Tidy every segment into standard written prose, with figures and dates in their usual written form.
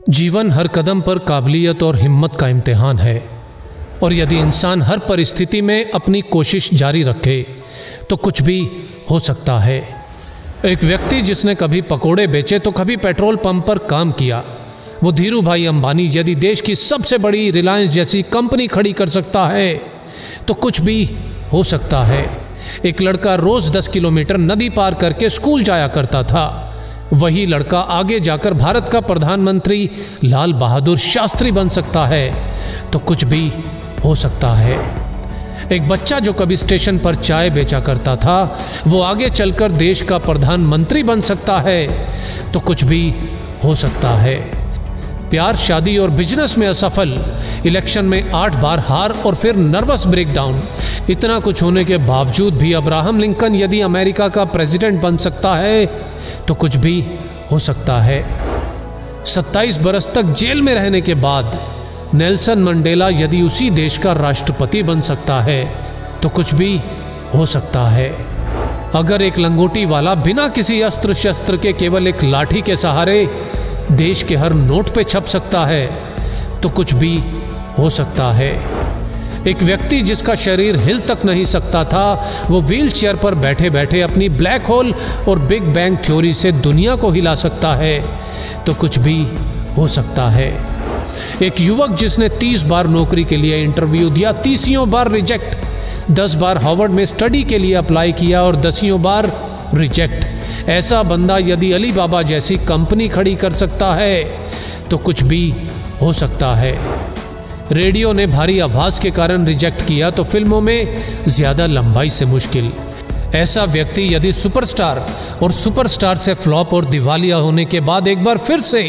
जीवन हर कदम पर काबिलियत और हिम्मत का इम्तिहान है, और यदि इंसान हर परिस्थिति में अपनी कोशिश जारी रखे तो कुछ भी हो सकता है। एक व्यक्ति जिसने कभी पकोड़े बेचे तो कभी पेट्रोल पंप पर काम किया, वो धीरू भाई अंबानी यदि देश की सबसे बड़ी रिलायंस जैसी कंपनी खड़ी कर सकता है तो कुछ भी हो सकता है। एक लड़का रोज 10 किलोमीटर नदी पार करके स्कूल जाया करता था। वही लड़का आगे जाकर भारत का प्रधानमंत्री लाल बहादुर शास्त्री बन सकता है तो कुछ भी हो सकता है। एक बच्चा जो कभी स्टेशन पर चाय बेचा करता था वो आगे चलकर देश का प्रधानमंत्री बन सकता है तो कुछ भी हो सकता है। प्यार, शादी और बिजनेस में असफल, इलेक्शन में 8 बार हार और फिर नर्वस ब्रेकडाउन, इतना कुछ होने के बावजूद भी अब्राहम लिंकन यदि अमेरिका का प्रेसिडेंट बन सकता है तो कुछ भी हो सकता है। 27 बरस तक जेल में रहने के बाद नेल्सन मंडेला यदि उसी देश का राष्ट्रपति बन सकता है तो कुछ भी हो सकता है। अगर एक लंगोटी वाला बिना किसी अस्त्र शस्त्र के केवल एक लाठी के सहारे देश के हर नोट पे छप सकता है तो कुछ भी हो सकता है। एक व्यक्ति जिसका शरीर हिल तक नहीं सकता था वो व्हील चेयर पर बैठे बैठे अपनी ब्लैक होल और बिग बैंग थ्योरी से दुनिया को हिला सकता है तो कुछ भी हो सकता है। एक युवक जिसने 30 बार नौकरी के लिए इंटरव्यू दिया, 30 बार रिजेक्ट, 10 बार हार्वर्ड में स्टडी के लिए अप्लाई किया और 10 बार रिजेक्ट, ऐसा बंदा यदि अली बाबा जैसी कंपनी खड़ी कर सकता है तो कुछ भी हो सकता है। रेडियो ने भारी आवाज के कारण रिजेक्ट किया तो फिल्मों में ज्यादा लंबाई से मुश्किल। ऐसा व्यक्ति यदि सुपरस्टार और सुपरस्टार से फ्लॉप और दिवालिया होने के बाद एक बार फिर से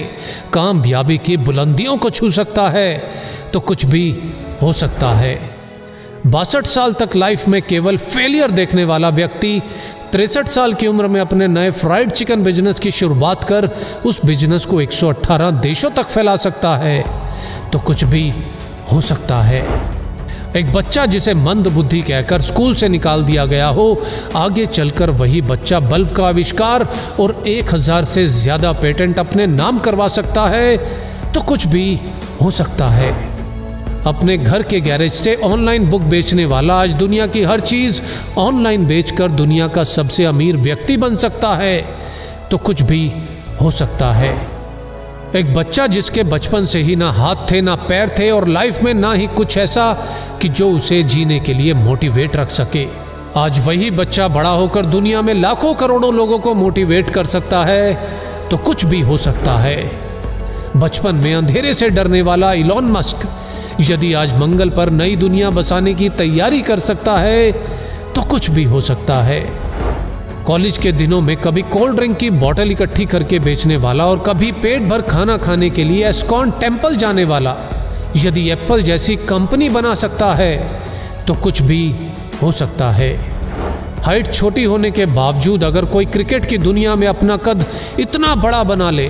कामयाबी की बुलंदियों को छू सकता है तो कुछ भी हो सकता है। 62 साल तक लाइफ में केवल फेलियर देखने वाला व्यक्ति 63 साल की उम्र में अपने नए फ्राइड चिकन बिजनेस की शुरुआत कर उस बिजनेस को 118 देशों तक फैला सकता है तो कुछ भी हो सकता है। एक बच्चा जिसे मंद बुद्धि कहकर स्कूल से निकाल दिया गया हो, आगे चलकर वही बच्चा बल्ब का आविष्कार और 1000 से ज्यादा पेटेंट अपने नाम करवा सकता है तो कुछ भी हो सकता है। अपने घर के गैरेज से ऑनलाइन बुक बेचने वाला आज दुनिया की हर चीज ऑनलाइन बेचकर दुनिया का सबसे अमीर व्यक्ति बन सकता है तो कुछ भी हो सकता है। एक बच्चा जिसके बचपन से ही ना हाथ थे ना पैर थे और लाइफ में ना ही कुछ ऐसा कि जो उसे जीने के लिए मोटिवेट रख सके, आज वही बच्चा बड़ा होकर दुनिया में लाखों करोड़ों लोगों को मोटिवेट कर सकता है तो कुछ भी हो सकता है। बचपन में अंधेरे से डरने वाला इलॉन मस्क यदि आज मंगल पर नई दुनिया बसाने की तैयारी कर सकता है तो कुछ भी हो सकता है। कॉलेज के दिनों में कभी कोल्ड ड्रिंक की बोतल इकट्ठी करके बेचने वाला और कभी पेट भर खाना खाने के लिए एस्कॉन टेम्पल जाने वाला यदि एप्पल जैसी कंपनी बना सकता है तो कुछ भी हो सकता है। हाइट छोटी होने के बावजूद अगर कोई क्रिकेट की दुनिया में अपना कद इतना बड़ा बना ले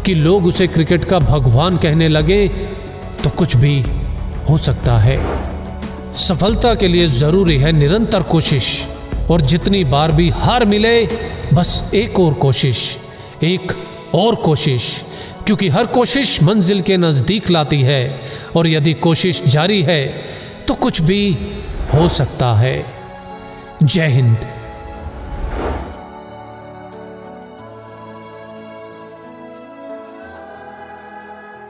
कि लोग उसे क्रिकेट का भगवान कहने लगे तो कुछ भी हो सकता है। सफलता के लिए जरूरी है निरंतर कोशिश, और जितनी बार भी हार मिले बस एक और कोशिश, एक और कोशिश, क्योंकि हर कोशिश मंजिल के नजदीक लाती है और यदि कोशिश जारी है तो कुछ भी हो सकता है। जय हिंद।